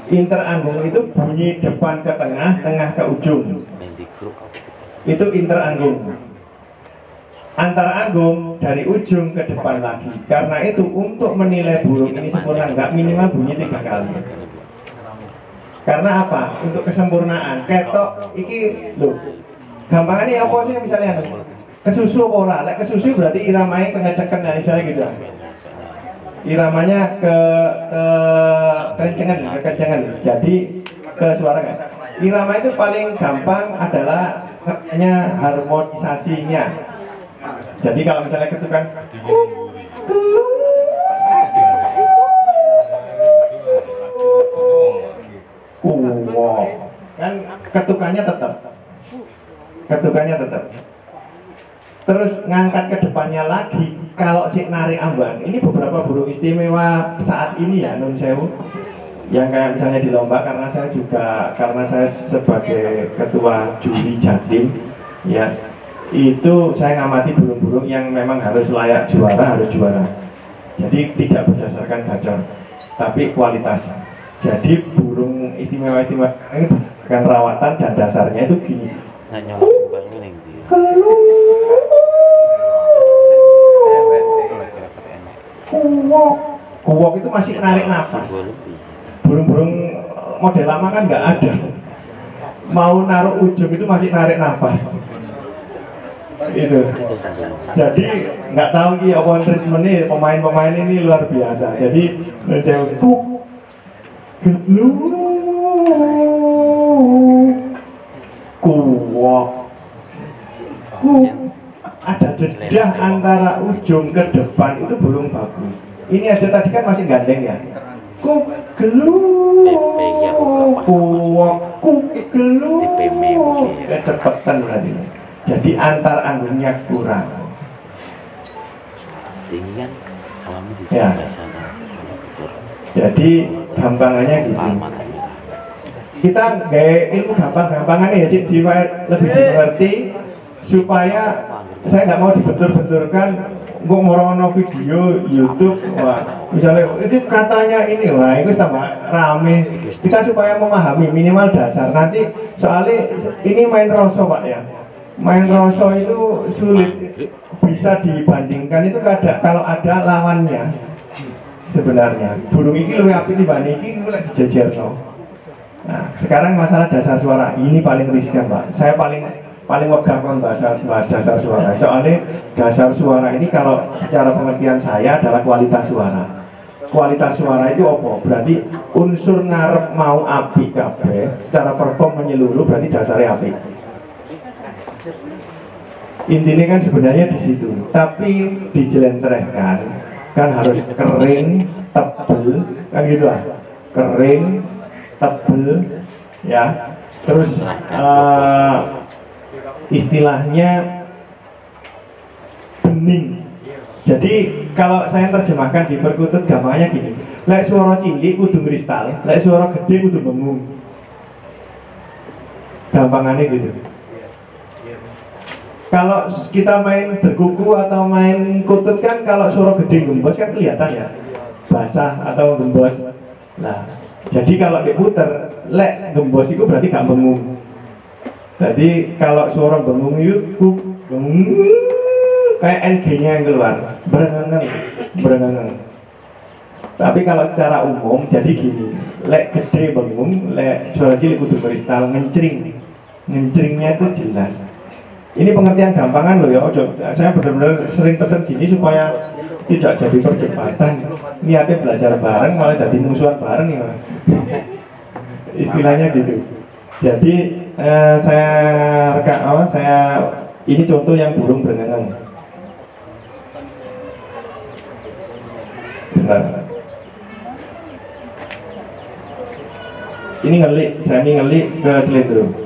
Interanggung itu bunyi depan ke tengah, tengah ke ujung. Itu interanggung. Antaranggung dari ujung ke depan lagi. Karena itu untuk menilai burung ini sempurna nggak, minimal bunyi 3 kali. Karena apa? Untuk kesempurnaan. Ketok iki loh. Gampangannya apa sih misalnya? Kesusu ora. Lek kesusu berarti iramanya kengecekan ya, misalnya gitu. Iramanya kekencengan. Jadi ke suara kan. Irama itu paling gampang adalah hanya harmonisasinya. Jadi kalau misalnya ketukan kan ketukannya tetap. Terus ngangkat ke depannya lagi. Kalau si narik amban, ini beberapa burung istimewa saat ini ya, nun sewu, yang kayak misalnya di lomba, karena saya sebagai ketua juri Jatim, ya, itu saya ngamati burung-burung yang memang harus layak juara, harus juara. Jadi tidak berdasarkan gacor, tapi kualitasnya. Jadi burung istimewa ini berdasarkan rawatan dan dasarnya itu gini. Kuwok itu masih narik nafas. Burung-burung model lama kan nggak ada. Mau naruh ujung itu masih narik nafas. Itu. Jadi nggak tahu ki apa treatment ini, pemain-pemain ini luar biasa. Jadi kuwok. Ada jeda antara ujung ke depan itu belum bagus. Ini aja tadi kan masih gandeng ya. Kecepatan tadi. Jadi antar anggungnya kurang. Ya. Jadi gampangannya gitu. kita gaya ilmu gampang-gampangan ya Cik, lebih dimengerti supaya saya nggak mau dibentur-benturkan gue ngorono video YouTube, wah misalnya itu katanya ini, wah itu tambah rame. Kita supaya memahami minimal dasar. Nanti soalnya ini main rasa Pak ya, main rasa itu sulit bisa dibandingkan itu kalau ada lawannya. Sebenarnya burung ini lebih api dibanding ini lagi jejer no. Nah sekarang masalah dasar suara ini paling riskan Pak. Saya paling wegang kon bahas dasar suara. Soalnya dasar suara ini kalau secara pengertian saya adalah kualitas suara. Kualitas suara itu apa? Berarti unsur ngarep mau api kabeh, secara perform menyeluruh berarti dasarnya api. Intinya kan sebenarnya di situ. Tapi dijelentrehkan kan harus kering, tebel, kan gitu lah. Kering, tebel, ya. Terus istilahnya bening. Jadi kalau saya terjemahkan di perkutut gampangnya gini, lek suara cilik kudu kristal, lek suara gede kudu bengung. Gampangannya gitu. Kalau kita main berkuku atau main kutut kan kalau suara gede gembos kan kelihatan ya, basah atau gembos. Nah, jadi kalau diputer, lek gembos itu berarti gak bengung. Jadi kalau suara bengung itu kayak NG-nya yang keluar, berengang. Tapi kalau secara umum jadi gini, lek gede bengung, lek suara cilik kudu kristal, ngencringnya itu jelas. Ini pengertian gampangan loh ya, saya benar-benar sering pesen gini supaya tidak jadi perdebatan. Niatnya belajar bareng malah jadi musuhan bareng ya. Istilahnya gitu. Jadi ini contoh yang burung berenang. Bentar. Ini semi ngelik ke selendro.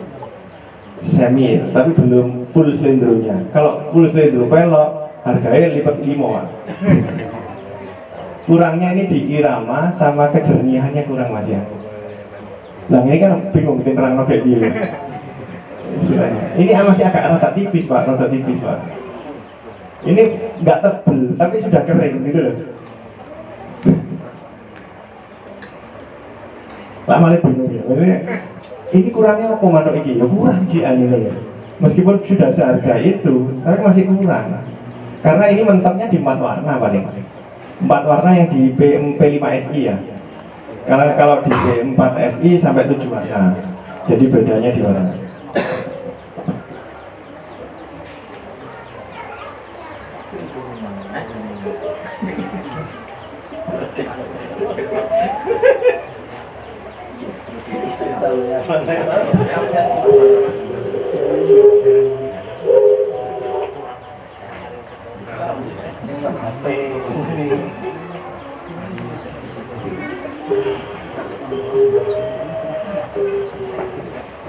Semi, tapi belum full selendronya. Kalau full selendro pelok, harganya lipat 5. Kurangnya ini di irama sama kejernihannya kurang Mas ya. Nah ini kan bingung bikin terang kayak gini. Ini masih agak rada tipis Pak, Ini nggak tebel, tapi sudah kering gitu loh. Lama bingung ya. Ini kurangnya apa manuk ini? Ya kurang sih ya. Meskipun sudah seharga itu, tapi masih kurang. Karena ini mentoknya di 4 warna paling. 4 warna yang di P5SI ya. Karena kalau di P4SI sampai 7 warna. Jadi bedanya di mana?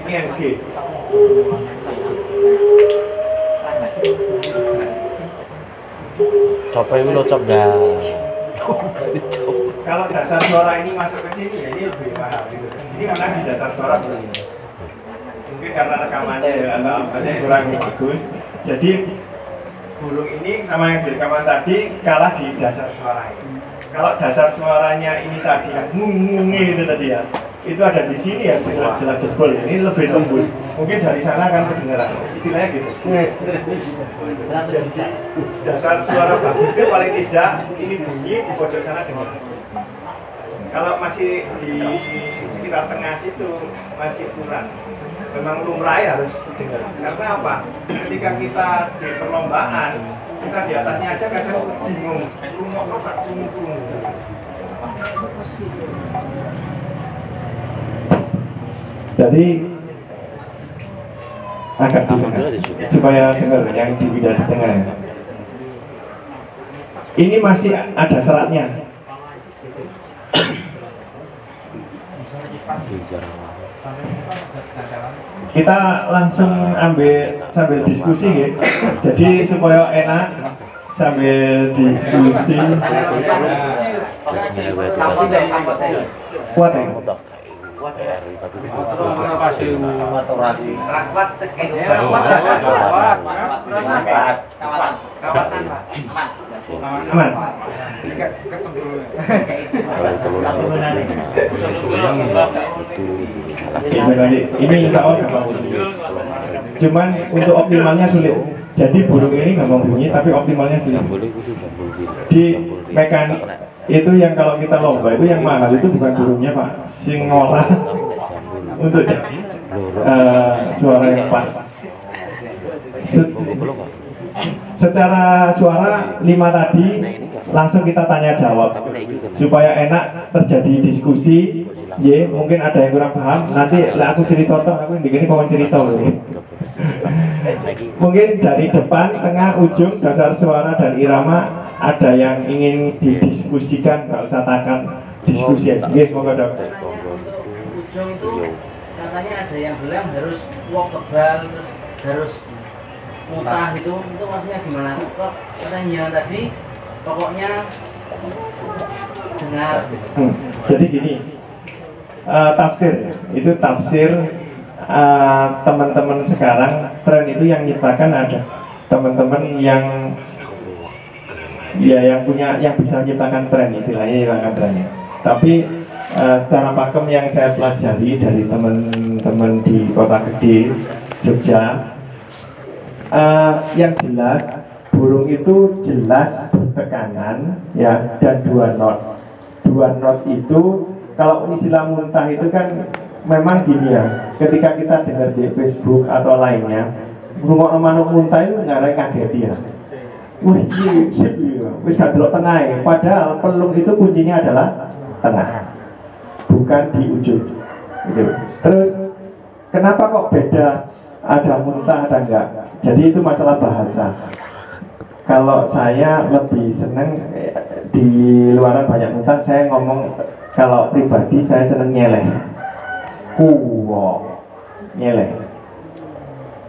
Ini NG. Coba itu lo coba dah. Kalau dasar suara ini masuk ke sini ya ini lebih mahal gitu. Ini karena di dasar suara mungkin karena rekamannya atau apanya kurang bagus. Jadi burung ini sama yang direkaman tadi kalah di dasar suara ini. Kalau dasar suaranya ini tadi yang itu tadi ya, itu ada di sini ya jelas jebol. Ini lebih tembus. Mungkin dari sana kan kedengaran. Istilahnya gitu. Jadi dasar suara bagus itu paling tidak ini bunyi di pojok sana dengar. Kalau masih di sekitar tengah situ masih kurang. Memang lumrah harus dengar. Karena apa? Ketika kita di perlombaan, kita di atasnya aja kadang bingung. Rumah kok cung-cung. Jadi agak dengar supaya dengar yang di bidang tengah. Ini masih ada seratnya. Kita langsung sambil diskusi ya. Jadi supaya enak sambil diskusi. Kuat ya? Aman. Ini insya Allah gampang bunyi. Cuman untuk optimalnya sulit. Jadi burung ini gampang bunyi, tapi optimalnya sulit. Di mekanik itu yang kalau kita lomba itu yang mahal itu bukan burungnya Pak, sing ngolah untuk suara yang pas. Secara suara 5 tadi langsung kita tanya jawab supaya enak terjadi diskusi. Mungkin ada yang kurang paham, nanti aku cerita aku begini kawan cerita mungkin dari depan, tengah, ujung, dasar suara dan irama ada yang ingin didiskusikan, nggak usah takkan diskusi aja. Semoga dapat. Ujung itu katanya ada yang bilang harus walk tebal, terus harus mutah itu maksudnya gimana? Kok katanya tadi pokoknya dengar. Jadi gini, tafsir itu tafsir teman-teman sekarang tren itu yang nyiptakan ada teman-teman yang yang bisa menciptakan tren, istilahnya nyiptakan trennya. Tapi secara pakem yang saya pelajari dari teman-teman di kota gede Jogja, yang jelas burung itu jelas bertekanan ya, dan 2 not. 2 not itu kalau istilah muntah itu kan memang gini ya, ketika kita dengar di Facebook atau lainnya, rumah manuk muntah itu nggak ada kaget ya. Wih, wis gak delok tengah. Padahal pelung itu kuncinya adalah tengah, bukan di ujung. Gitu. Terus kenapa kok beda? Ada muntah, ada enggak? Jadi itu masalah bahasa. Kalau saya lebih seneng di luaran banyak muntah, saya ngomong kalau pribadi saya seneng nyeleh. Nyeleh.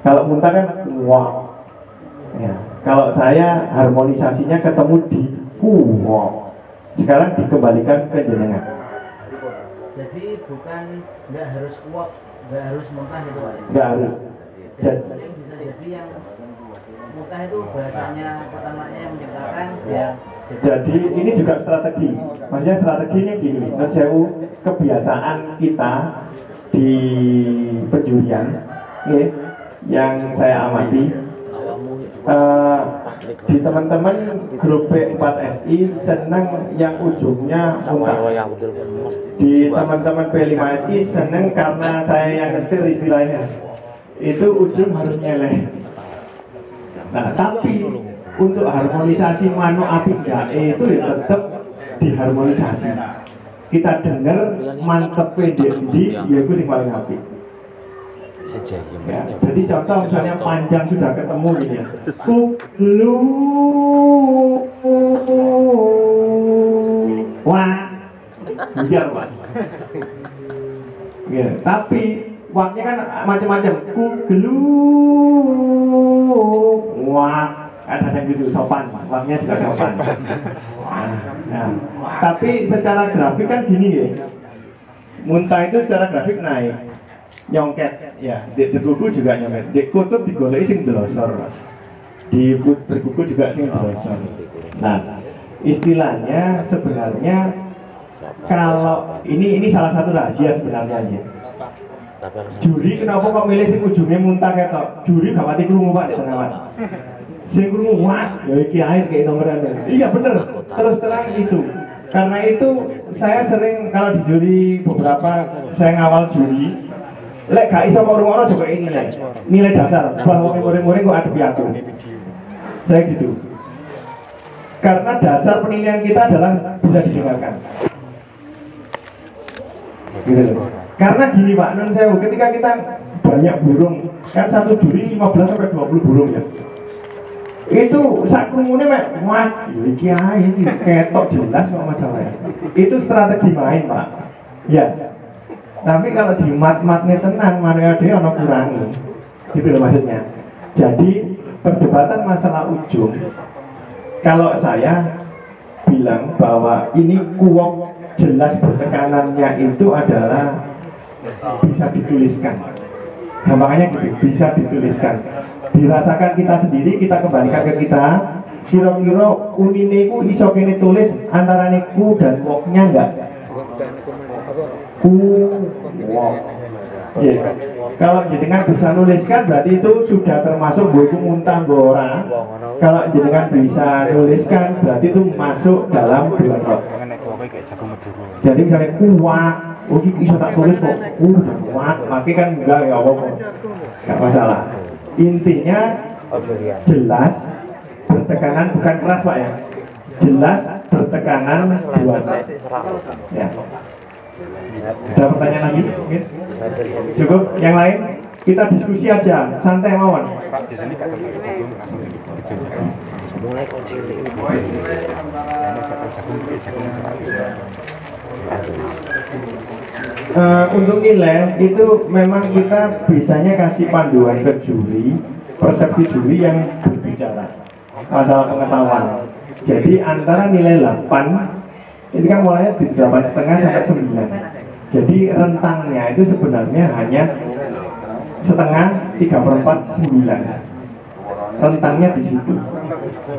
Kalau muntah kan wah. Ya. Kalau saya harmonisasinya ketemu di sekarang dikembalikan ke jenengan. Jadi bukan nggak harus kuat, nggak harus muntah itu Pak. Nggak harus. Jadi bisa jadi yang muntah itu bahasanya pertamanya yang menciptakan ya. Jadi ini juga strategi. Maksudnya strateginya gini, kebiasaan kita di penjurian, yang saya amati. Di teman-teman grup P4SI seneng yang ujungnya muntah. Di teman-teman P5SI seneng karena saya yang ngetir istilahnya, itu ujung harus nyeleh. Nah, tapi untuk harmonisasi manuk api jae itu ya tetap diharmonisasi. Kita dengar mantep PDD, ya itu yang paling api. Ya, jadi contoh misalnya panjang sudah ketemu gitu ya, kuklu wah biar Pak ya, tapi waknya kan macam-macam, kuklu wah ada yang gitu, sopan, waknya juga sopan. Nah, tapi secara grafik kan gini ya, muntah itu secara grafik naik, nyongket ya, di buku juga nyongket, di kutub digoleki sing delosor, di buku juga sing delosor. Nah, istilahnya sebenarnya kalau ini salah satu rahasia sebenarnya ya. Juri kenapa kok milih sing ujungnya muntah ketok? Juri gak mati krungu Pak di tengah Pak. Sing krungu wah, ya iki ae kayak nomoran. Iya bener, terus terang itu. Karena itu saya sering kalau di juri beberapa saya ngawal juri, lek gak iso kok rungono coba ini nilai dasar bahwa goreng-goreng kok adepi aku. Saya gitu. Karena dasar penilaian kita adalah bisa didengarkan. Gitu loh. Karena gini Pak, non sewu, ketika kita banyak burung, kan satu duri 15 sampai 20 burung ya. Itu sak krungune mek wah, iki ae iki ketok jelas kok masalahnya. Itu strategi main, Pak. Ya. Tapi kalau di mat-matnya tenan, mana ada ono kurangi. Gitu loh maksudnya. Jadi perdebatan masalah ujung, kalau saya bilang bahwa ini kuok jelas bertekanannya itu adalah bisa dituliskan. Gampangnya gitu, bisa dituliskan. Dirasakan kita sendiri, kita kembalikan ke kita. Kira-kira unine ku iso kene tulis antarane ku dan woknya enggak? Ku wok. Yeah. Kalau jenengan bisa nuliskan berarti itu sudah termasuk buku muntah ora. Kalau jenengan bisa nuliskan berarti itu masuk dalam blorok. Jadi misalnya kuat, oh ini bisa tak tulis kok, kuat, makanya kan enggak ya apa, enggak masalah. Intinya jelas bertekanan, bukan keras Pak ya, jelas bertekanan buat. Ya. Ada pertanyaan lagi? Mungkin? Cukup? Yang lain? Kita diskusi aja, santai mawon. Untuk nilai itu memang kita bisanya kasih panduan ke juri, persepsi juri yang berbicara masalah pengetahuan. Jadi antara nilai 8 ini kan mulainya di 8,5 sampai 9. Jadi rentangnya itu sebenarnya hanya setengah 3/4 9. Rentangnya di situ.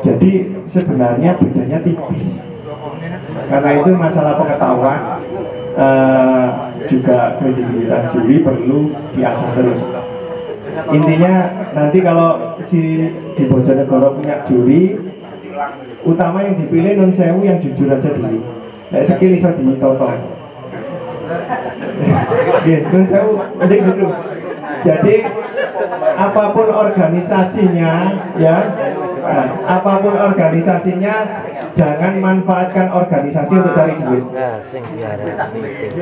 Jadi sebenarnya bedanya tipis. Karena itu masalah pengetahuan juga kredibilitas juri perlu diasah terus. Intinya nanti kalau di Bojonegoro punya juri, utama yang dipilih non sewu yang jujur aja dulu. Kayak skill bisa ditonton. Non sewu, gitu. Jadi apapun organisasinya, ya, apapun organisasinya, jangan manfaatkan organisasi untuk cari duit.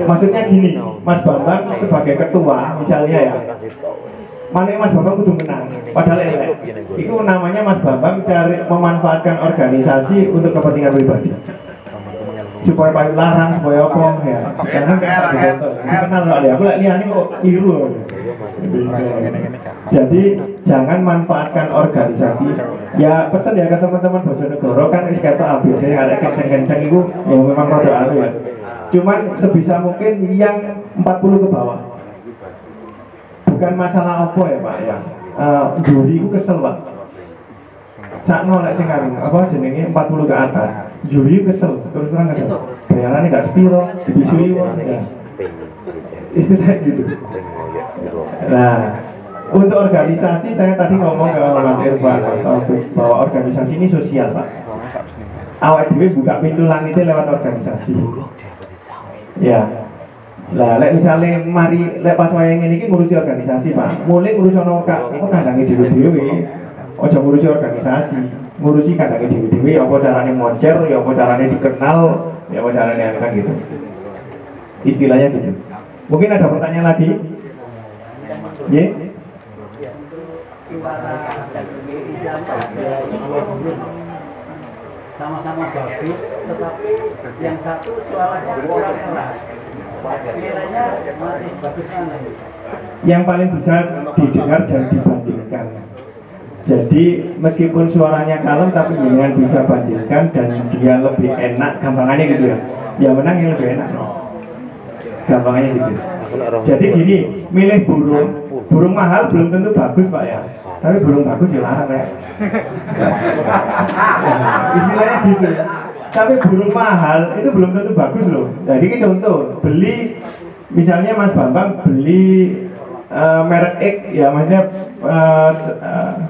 Maksudnya gini, Mas Bambang sebagai ketua, misalnya ya, mana Mas Bambang kudu menang, padahal elek. Itu namanya Mas Bambang cari memanfaatkan organisasi untuk kepentingan pribadi. Supaya payu larang, supaya apa ya? Karena kenal nggak dia, aku lihat ini kok iru. Jadi jangan manfaatkan organisasi. Ya pesan ya ke teman-teman Bojonegoro kan iskato ABC ada kenceng-kenceng itu ya memang rada anu ya. Cuman sebisa mungkin yang 40 ke bawah. Bukan masalah apa ya Pak ya. Juri itu kesel Pak. Sakno lek sing apa jenenge 40 ke atas. Juri kesel, terus terang kesel. Bayarannya gak sepiro, dibisui ya. Istilah gitu. Nah, untuk organisasi saya tadi ngomong ke Mas Irfan bahwa organisasi ini sosial Pak. Awak dhewe buka pintu langitnya lewat organisasi. Ya. Lah, lek misalnya mari lek pas wayang ini ngurusi organisasi Pak. Mulai ngurusi ono kok kandange dhewe-dhewe. Ojo ngurusi organisasi, ngurusi kandange dhewe-dhewe apa carane moncer, ya apa carane dikenal, ya apa carane kan gitu. Istilahnya gitu. Mungkin ada pertanyaan lagi? Ye? Sama-sama bagus, tetapi yang satu suaranya kurang keras. Nilainya masih bagus mana? Yang paling bisa didengar dan dibandingkan. Jadi meskipun suaranya kalem tapi jangan bisa bandingkan dan dia lebih enak, gampangannya gitu ya. Ya menang yang lebih enak. Gampangannya gitu. Jadi gini, milih burung mahal belum tentu bagus Pak ya. Tapi burung bagus ya larang ya. Istilahnya gitu. Tapi burung mahal itu belum tentu bagus loh. Jadi ini contoh, beli misalnya Mas Bambang beli merek X ya, maksudnya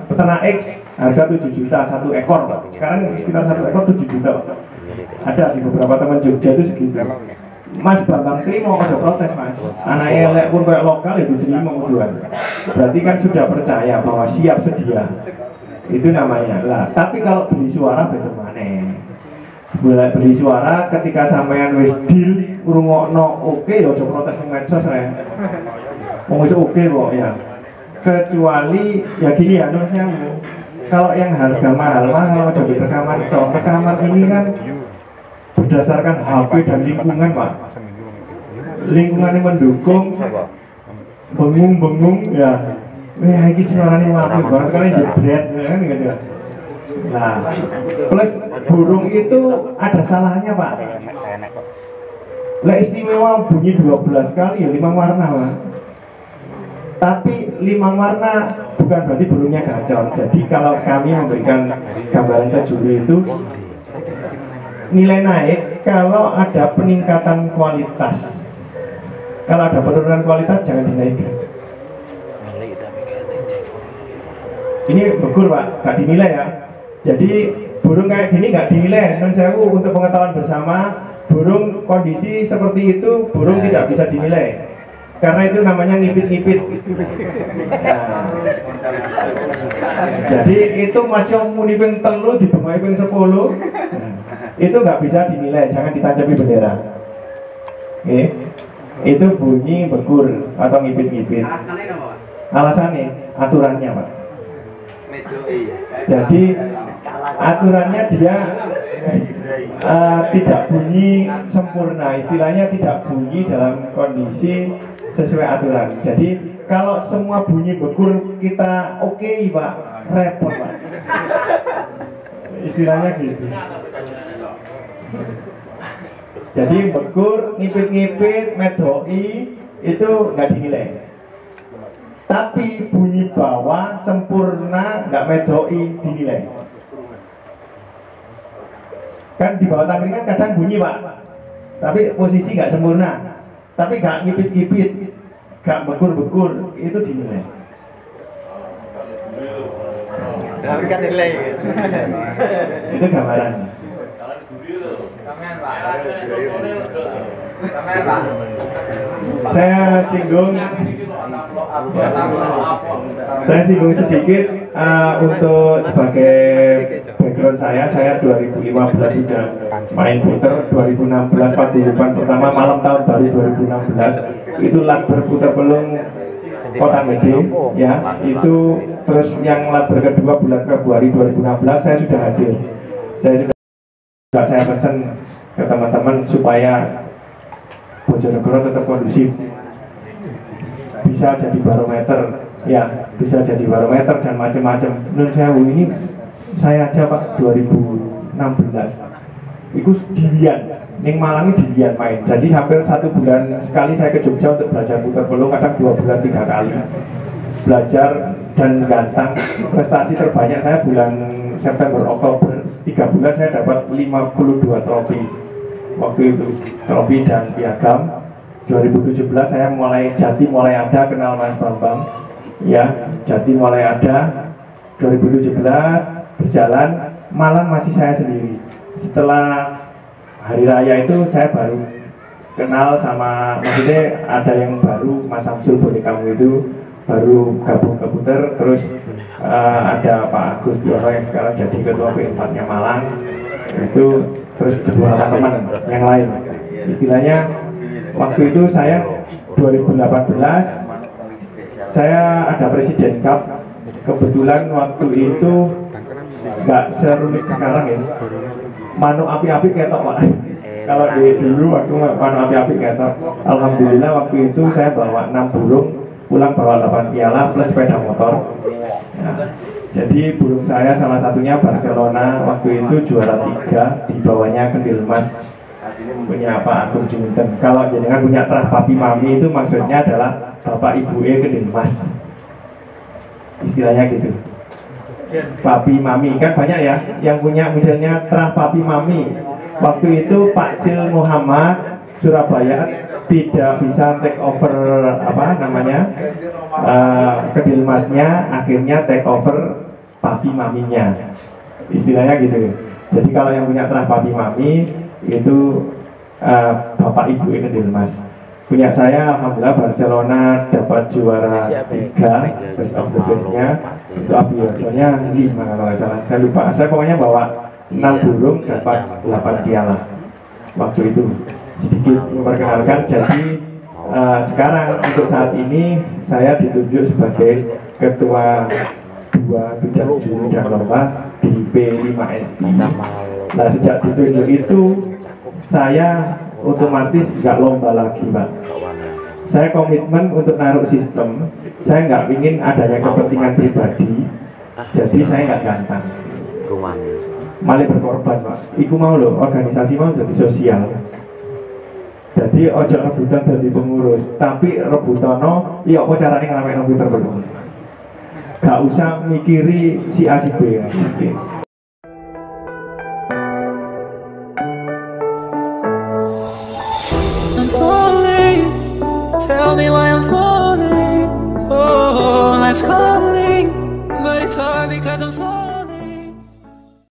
peternak X harga 7 juta 1 ekor Pak. Sekarang sekitar 1 ekor 7 juta Pak. Ada di beberapa teman Jogja itu segitu. Mas Bambang terima aja protes Mas. Anak elek pun kayak lokal itu terima ujuan. Berarti kan sudah percaya bahwa siap sedia. Itu namanya lah. Tapi kalau beli suara bagaimana? Beli suara ketika sampean wis deal ngrungokno oke ya aja protes nang medsos ya. Wong wis oke kok ya. Kecuali ya gini ya kalau yang harga mahal aja di rekaman toh. Rekaman ini kan berdasarkan HP dan lingkungan Pak. Lingkungannya mendukung, bengung ya. Ini suaranya wapi banget kan jebret kan gitu. Nah, plus burung itu ada salahnya Pak. Lah istimewa bunyi 12 kali ya 5 warna Pak. Tapi 5 warna bukan berarti burungnya gacor. Jadi kalau kami memberikan gambaran ke juri itu nilai naik kalau ada peningkatan kualitas. Kalau ada penurunan kualitas jangan dinaikkan. Ini begur Pak, nggak dinilai ya. Jadi burung kayak gini nggak dinilai. Non sewu untuk pengetahuan bersama, burung kondisi seperti itu burung tidak bisa dinilai. Karena itu namanya ngipit-ngipit. Nah, jadi itu masih muni ping telu dibungai ping 10. Itu nggak bisa dinilai, jangan ditancapi bendera. Oke. Itu bunyi begur atau ngipit-ngipit. Alasannya aturannya Pak. Jadi aturannya dia tidak bunyi sempurna, istilahnya tidak bunyi dalam kondisi sesuai aturan. Jadi kalau semua bunyi begur kita oke Pak, repot Pak. Istilahnya gitu. Jadi begur, ngipit-ngipit, medoi itu nggak dinilai. Tapi bunyi bawah sempurna nggak medoi dinilai. Kan di bawah tangkringan kadang bunyi Pak, tapi posisi nggak sempurna, tapi nggak ngipit-ngipit, nggak bekur-bekur, itu dinilai. Tapi kan nilai. Itu gambarannya. Saya singgung sedikit untuk sebagai background saya 2015 sudah main puter, 2016 paguyuban pertama malam tahun baru 2016 itu laber puter pelung Kota Mede ya, itu terus yang laber kedua bulan Februari 2016 saya sudah hadir. Saya pesan ke teman-teman supaya Bojonegoro tetap kondusif, bisa jadi barometer ya, bisa jadi barometer dan macam-macam. Menurut saya ini saya aja Pak 2016 itu dilian Ning Malang dilian main, jadi hampir 1 bulan sekali saya ke Jogja untuk belajar putar pelung, kadang 2 bulan 3 kali belajar dan gantang. Prestasi terbanyak saya bulan September Oktober 3 bulan saya dapat 52 trofi waktu itu, trofi dan piagam. 2017 saya mulai Jati mulai ada, kenal Mas Bambang ya, Jati mulai ada. 2017 berjalan, Malang masih saya sendiri. Setelah hari raya itu saya baru kenal sama, maksudnya ada yang baru, Mas Samsul bonekamu itu baru gabung ke puter. Terus ada Pak Agus Diono yang sekarang jadi ketua P4-nya Malang itu, terus beberapa teman yang lain. Istilahnya waktu itu saya 2018 saya ada Presiden Cup, kebetulan waktu itu nggak serumit sekarang ya, manu api-api ketok Pak. Kalau di dulu waktu manu api-api ketok, alhamdulillah waktu itu saya bawa 6 burung, pulang bawa 8 piala plus sepeda motor. Nah, jadi burung saya salah satunya Barcelona, waktu itu juara 3, di bawahnya Kendil Mas punya Pak Agung Juminten. Kalau jenengan punya terah papi mami itu maksudnya adalah bapak ibu Kendil Mas, istilahnya gitu. Papi mami kan banyak ya yang punya misalnya terah papi mami. Waktu itu Pak Sil Muhammad Surabaya tidak bisa take over apa namanya Kendil Masnya, akhirnya take over papi maminya, istilahnya gitu. Jadi kalau yang punya terah papi mami itu bapak ibu Kendil Mas. Punya saya alhamdulillah Barcelona dapat juara 3, best of the best-nya itu Abiosonya 5 kalau nggak salah, saya lupa. Saya pokoknya bawa 6 burung dapat 8 piala waktu itu. Sedikit memperkenalkan, jadi sekarang untuk saat ini saya ditunjuk sebagai ketua 2 bidang juri dan lomba di P5SI. Nah sejak ditunjuk itu saya otomatis nggak lomba lagi Pak. Saya komitmen untuk naruh sistem, saya nggak ingin adanya kepentingan pribadi, jadi saya nggak gantang, malah berkorban Pak. Iku mau loh, organisasi mau jadi sosial. Jadi ojo rebutan jadi pengurus, tapi rebutono iya apa caranya ngelakuin komputer pengurus. Gak usah mikiri si A si B. Oke. I'm falling, tell me why I'm falling. Oh, life's calling, but it's hard because I'm falling.